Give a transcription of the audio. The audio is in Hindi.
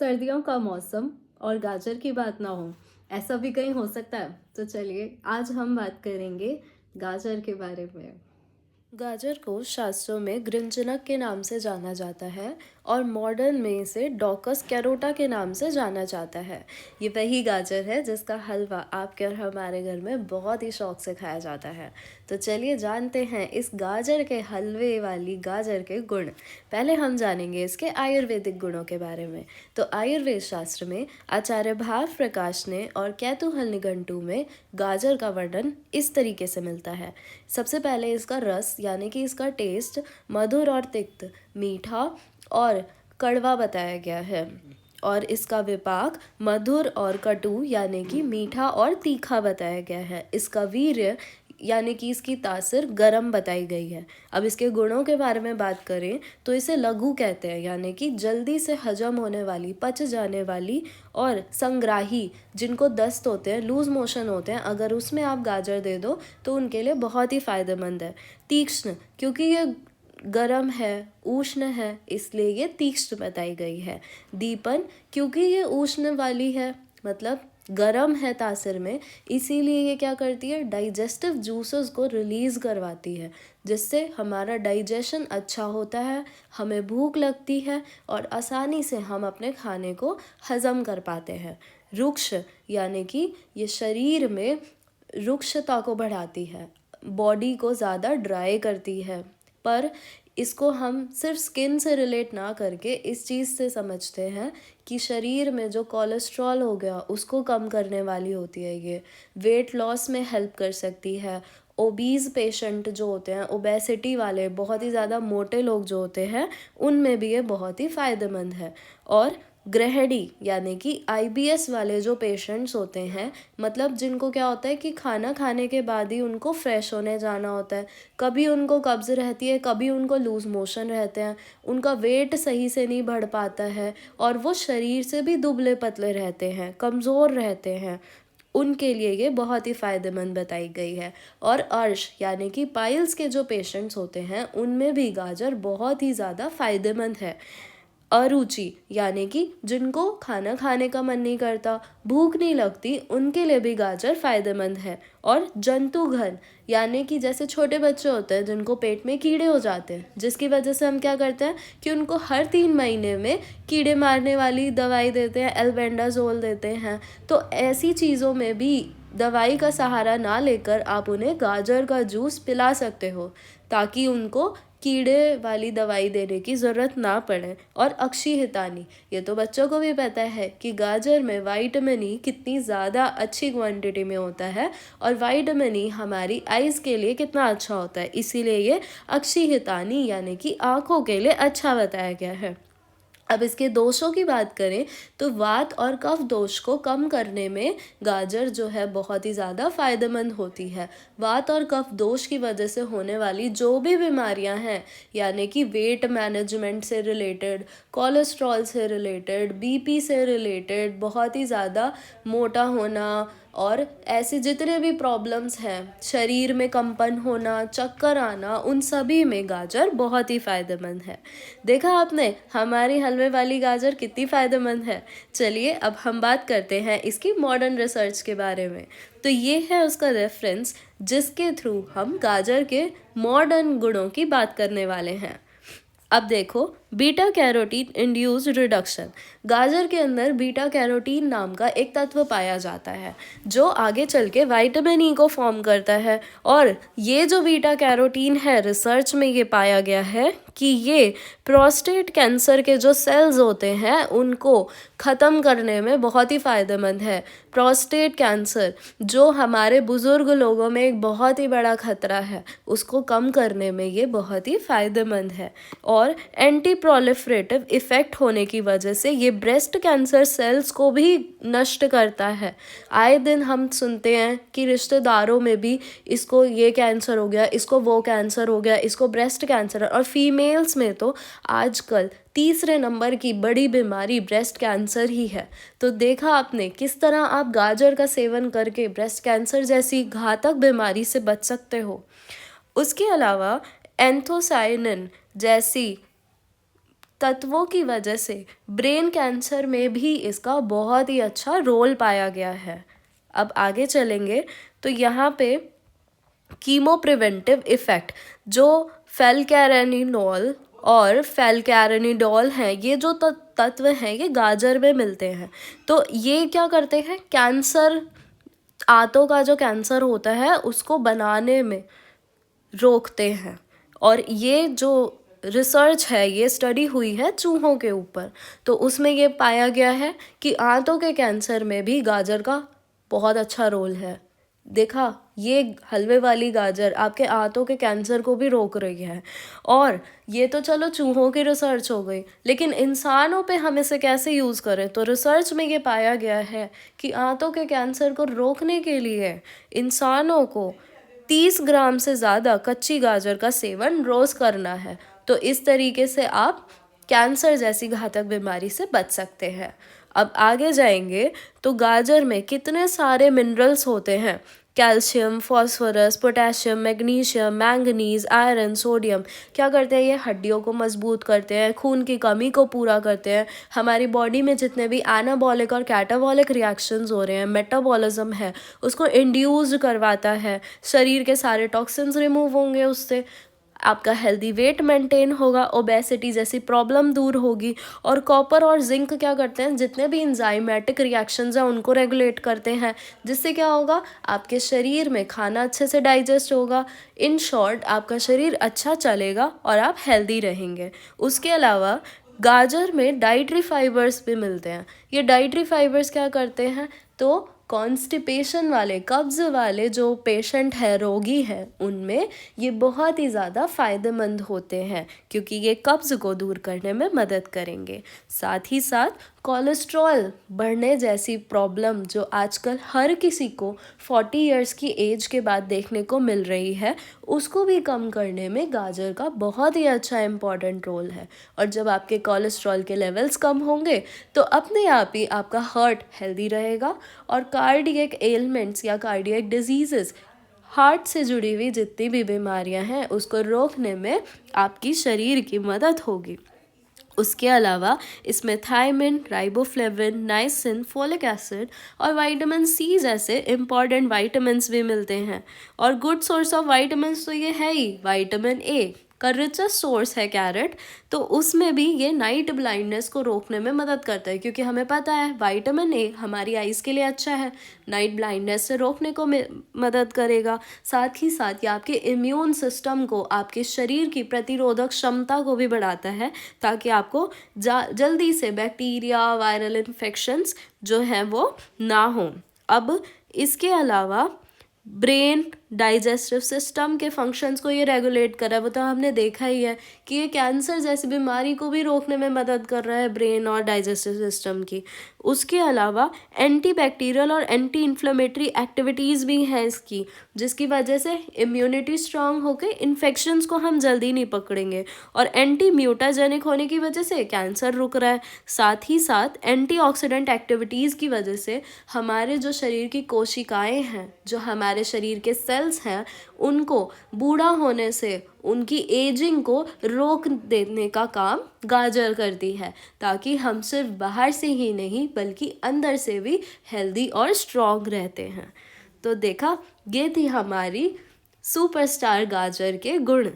सर्दियों का मौसम और गाजर की बात ना हो, ऐसा भी कहीं हो सकता है? तो चलिए आज हम बात करेंगे गाजर के बारे में। गाजर को शास्त्रों में गृंजनक के नाम से जाना जाता है और मॉडर्न में इसे डॉकस कैरोटा के नाम से जाना जाता है। ये वही गाजर है जिसका हलवा आपके और हमारे घर में बहुत ही शौक से खाया जाता है। तो चलिए जानते हैं इस गाजर के हलवे वाली गाजर के गुण। पहले हम जानेंगे इसके आयुर्वेदिक गुणों के बारे में। तो आयुर्वेद शास्त्र में आचार्य भाव प्रकाश ने और कैतुहल निघंटू में गाजर का वर्णन इस तरीके से मिलता है। सबसे पहले इसका रस यानी कि इसका टेस्ट मधुर और तिक्त, मीठा और कड़वा बताया गया है। और इसका विपाक मधुर और कटु यानी कि मीठा और तीखा बताया गया है। इसका वीर्य यानी कि इसकी तासीर गर्म बताई गई है। अब इसके गुणों के बारे में बात करें तो इसे लघु कहते हैं, यानी कि जल्दी से हजम होने वाली, पच जाने वाली और संग्राही, जिनको दस्त होते हैं, लूज मोशन होते हैं, अगर उसमें आप गाजर दे दो तो उनके लिए बहुत ही फायदेमंद है। तीक्ष्ण, क्योंकि ये गरम है, उष्ण है, इसलिए ये तीक्ष्ण बताई गई है। दीपन, क्योंकि ये उष्ण वाली है, मतलब गरम है तासीर में, इसीलिए ये क्या करती है, डाइजेस्टिव जूसेस को रिलीज़ करवाती है, जिससे हमारा डाइजेशन अच्छा होता है, हमें भूख लगती है और आसानी से हम अपने खाने को हजम कर पाते हैं। रुक्ष, यानी कि ये शरीर में रुक्षता को बढ़ाती है, बॉडी को ज़्यादा ड्राई करती है। पर इसको हम सिर्फ स्किन से रिलेट ना करके इस चीज़ से समझते हैं कि शरीर में जो कोलेस्ट्रॉल हो गया उसको कम करने वाली होती है। ये वेट लॉस में हेल्प कर सकती है। ओबीज पेशेंट जो होते हैं, ओबेसिटी वाले, बहुत ही ज़्यादा मोटे लोग जो होते हैं, उनमें भी ये बहुत ही फ़ायदेमंद है। और गृहिणी यानी कि आईबीएस वाले जो पेशेंट्स होते हैं, मतलब जिनको क्या होता है कि खाना खाने के बाद ही उनको फ्रेश होने जाना होता है, कभी उनको कब्ज़ रहती है, कभी उनको लूज़ मोशन रहते हैं, उनका वेट सही से नहीं बढ़ पाता है और वो शरीर से भी दुबले पतले रहते हैं, कमज़ोर रहते हैं, उनके लिए ये बहुत ही फ़ायदेमंद बताई गई है। और अर्श यानी कि पाइल्स के जो पेशेंट्स होते हैं, उनमें भी गाजर बहुत ही ज़्यादा फ़ायदेमंद है। अरुचि, यानी कि जिनको खाना खाने का मन नहीं करता, भूख नहीं लगती, उनके लिए भी गाजर फ़ायदेमंद है। और जंतुघन, यानी कि जैसे छोटे बच्चे होते हैं जिनको पेट में कीड़े हो जाते हैं, जिसकी वजह से हम क्या करते हैं कि उनको हर 3 महीने में कीड़े मारने वाली दवाई देते हैं, एल्बेंडाजोल देते हैं। तो ऐसी चीज़ों में भी दवाई का सहारा ना लेकर आप उन्हें गाजर का जूस पिला सकते हो, ताकि उनको कीड़े वाली दवाई देने की ज़रूरत ना पड़े। और अक्षिहितानी, ये तो बच्चों को भी पता है कि गाजर में विटामिन ई कितनी ज़्यादा अच्छी क्वांटिटी में होता है और विटामिन ई हमारी आइज़ के लिए कितना अच्छा होता है, इसीलिए ये अक्षिहितानी यानी कि आँखों के लिए अच्छा बताया गया है। अब इसके दोषों की बात करें तो वात और कफ दोष को कम करने में गाजर जो है बहुत ही ज़्यादा फ़ायदेमंद होती है। वात और कफ दोष की वजह से होने वाली जो भी बीमारियां हैं, यानी कि वेट मैनेजमेंट से रिलेटेड, कोलेस्ट्रॉल से रिलेटेड, बीपी से रिलेटेड, बहुत ही ज़्यादा मोटा होना और ऐसे जितने भी प्रॉब्लम्स हैं, शरीर में कंपन होना, चक्कर आना, उन सभी में गाजर बहुत ही फ़ायदेमंद है। देखा आपने हमारी हलवे वाली गाजर कितनी फ़ायदेमंद है। चलिए अब हम बात करते हैं इसकी मॉडर्न रिसर्च के बारे में। तो ये है उसका रेफरेंस जिसके थ्रू हम गाजर के मॉडर्न गुणों की बात करने वाले हैं। अब देखो, बीटा कैरोटीन इंड्यूस्ड रिडक्शन। गाजर के अंदर बीटा कैरोटीन नाम का एक तत्व पाया जाता है जो आगे चल के विटामिन ई को फॉर्म करता है। और ये जो बीटा कैरोटीन है, रिसर्च में ये पाया गया है कि ये प्रोस्टेट कैंसर के जो सेल्स होते हैं उनको ख़त्म करने में बहुत ही फ़ायदेमंद है। प्रोस्टेट कैंसर जो हमारे बुज़ुर्ग लोगों में एक बहुत ही बड़ा खतरा है, उसको कम करने में ये बहुत ही फ़ायदेमंद है। और एंटी प्रोलिफरेटिव इफ़ेक्ट होने की वजह से ये ब्रेस्ट कैंसर सेल्स को भी नष्ट करता है। आए दिन हम सुनते हैं कि रिश्तेदारों में भी इसको ये कैंसर हो गया, इसको वो कैंसर हो गया, इसको ब्रेस्ट कैंसर, और फीमेल्स में तो आजकल तीसरे नंबर की बड़ी बीमारी ब्रेस्ट कैंसर ही है। तो देखा आपने किस तरह आप गाजर का सेवन करके ब्रेस्ट कैंसर जैसी घातक बीमारी से बच सकते हो। उसके अलावा एंथोसायनिन जैसी तत्वों की वजह से ब्रेन कैंसर में भी इसका बहुत ही अच्छा रोल पाया गया है। अब आगे चलेंगे तो यहाँ पे कीमो प्रिवेंटिव इफ़ेक्ट, जो फेलकैरेनिनोल और फेलकैरेनिडोल हैं, ये जो तत्व हैं ये गाजर में मिलते हैं। तो ये क्या करते हैं, कैंसर, आंतों का जो कैंसर होता है उसको बनाने में रोकते हैं। और ये जो रिसर्च है, ये स्टडी हुई है चूहों के ऊपर, तो उसमें ये पाया गया है कि आंतों के कैंसर में भी गाजर का बहुत अच्छा रोल है। देखा, ये हलवे वाली गाजर आपके आंतों के कैंसर को भी रोक रही है। और ये तो चलो चूहों की रिसर्च हो गई, लेकिन इंसानों पे हम इसे कैसे यूज़ करें, तो रिसर्च में ये पाया गया है कि आंतों के कैंसर को रोकने के लिए इंसानों को 30 ग्राम से ज़्यादा कच्ची गाजर का सेवन रोज़ करना है। तो इस तरीके से आप कैंसर जैसी घातक बीमारी से बच सकते हैं। अब आगे जाएंगे तो गाजर में कितने सारे मिनरल्स होते हैं, calcium, phosphorus, potassium, magnesium, manganese, iron, sodium. क्या करते हैं, ये हड्डियों को मजबूत करते हैं, खून की कमी को पूरा करते हैं, हमारी बॉडी में जितने भी एनाबॉलिक और कैटाबॉलिक रिएक्शंस हो रहे हैं, मेटाबॉलिज्म है, उसको इंड्यूस करवाता है, शरीर के सारे टॉक्सिन्स रिमूव होंगे उससे, आपका हेल्दी वेट मेंटेन होगा, ओबेसिटी जैसी प्रॉब्लम दूर होगी। और कॉपर और जिंक क्या करते हैं, जितने भी इंजाइमेटिक रिएक्शंस हैं उनको रेगुलेट करते हैं, जिससे क्या होगा, आपके शरीर में खाना अच्छे से डाइजेस्ट होगा। इन शॉर्ट, आपका शरीर अच्छा चलेगा और आप हेल्दी रहेंगे। उसके अलावा गाजर में डाइटरी फाइबर्स भी मिलते हैं। ये डाइटरी फाइबर्स क्या करते हैं, तो कॉन्स्टिपेशन वाले, कब्ज़ वाले जो पेशेंट है, रोगी हैं, उनमें ये बहुत ही ज़्यादा फ़ायदेमंद होते हैं, क्योंकि ये कब्ज़ को दूर करने में मदद करेंगे। साथ ही साथ कोलेस्ट्रॉल बढ़ने जैसी प्रॉब्लम जो आजकल हर किसी को 40 इयर्स की एज के बाद देखने को मिल रही है, उसको भी कम करने में गाजर का बहुत ही अच्छा इम्पॉर्टेंट रोल है। और जब आपके कोलेस्ट्रॉल के लेवल्स कम होंगे तो अपने आप ही आपका हार्ट हेल्दी रहेगा, और कार्डियक एलिमेंट्स या कार्डियक डिजीज़ेस, हार्ट से जुड़ी हुई जितनी भी बीमारियां हैं, उसको रोकने में आपकी शरीर की मदद होगी। उसके अलावा इसमें thiamine, riboflavin, niacin, folic acid और विटामिन सी जैसे इम्पॉर्टेंट विटामिन्स भी मिलते हैं। और गुड सोर्स ऑफ विटामिन्स तो ये है ही, विटामिन ए का रिचेस्ट सोर्स है कैरेट, तो उसमें भी ये नाइट ब्लाइंडनेस को रोकने में मदद करता है, क्योंकि हमें पता है विटामिन ए हमारी आइज़ के लिए अच्छा है, नाइट ब्लाइंडनेस से रोकने को मदद करेगा। साथ ही साथ ये आपके इम्यून सिस्टम को, आपके शरीर की प्रतिरोधक क्षमता को भी बढ़ाता है, ताकि आपको जल्दी से बैक्टीरिया, वायरल इन्फेक्शंस जो हैं वो ना हों। अब इसके अलावा ब्रेन, डाइजेस्टिव सिस्टम के फंक्शंस को ये रेगुलेट कर रहा है। वो तो हमने देखा ही है कि ये कैंसर जैसी बीमारी को भी रोकने में मदद कर रहा है, ब्रेन और डाइजेस्टिव सिस्टम की। उसके अलावा एंटी बैक्टीरियल और एंटी इन्फ्लेमेटरी एक्टिविटीज़ भी हैं इसकी, जिसकी वजह से इम्यूनिटी स्ट्रांग होकर इन्फेक्शंस को हम जल्दी नहीं पकड़ेंगे, और एंटी म्यूटाजेनिक होने की वजह से कैंसर रुक रहा है। साथ ही साथ एंटीऑक्सीडेंट एक्टिविटीज़ की वजह से हमारे जो शरीर की कोशिकाएँ हैं, जो हमारे शरीर के सेल्स हैं, उनको बूढ़ा होने से, उनकी एजिंग को रोक देने का काम गाजर करती है, ताकि हम सिर्फ बाहर से ही नहीं बल्कि अंदर से भी हेल्दी और स्ट्रॉन्ग रहते हैं। तो देखा, ये थी हमारी सुपरस्टार गाजर के गुण।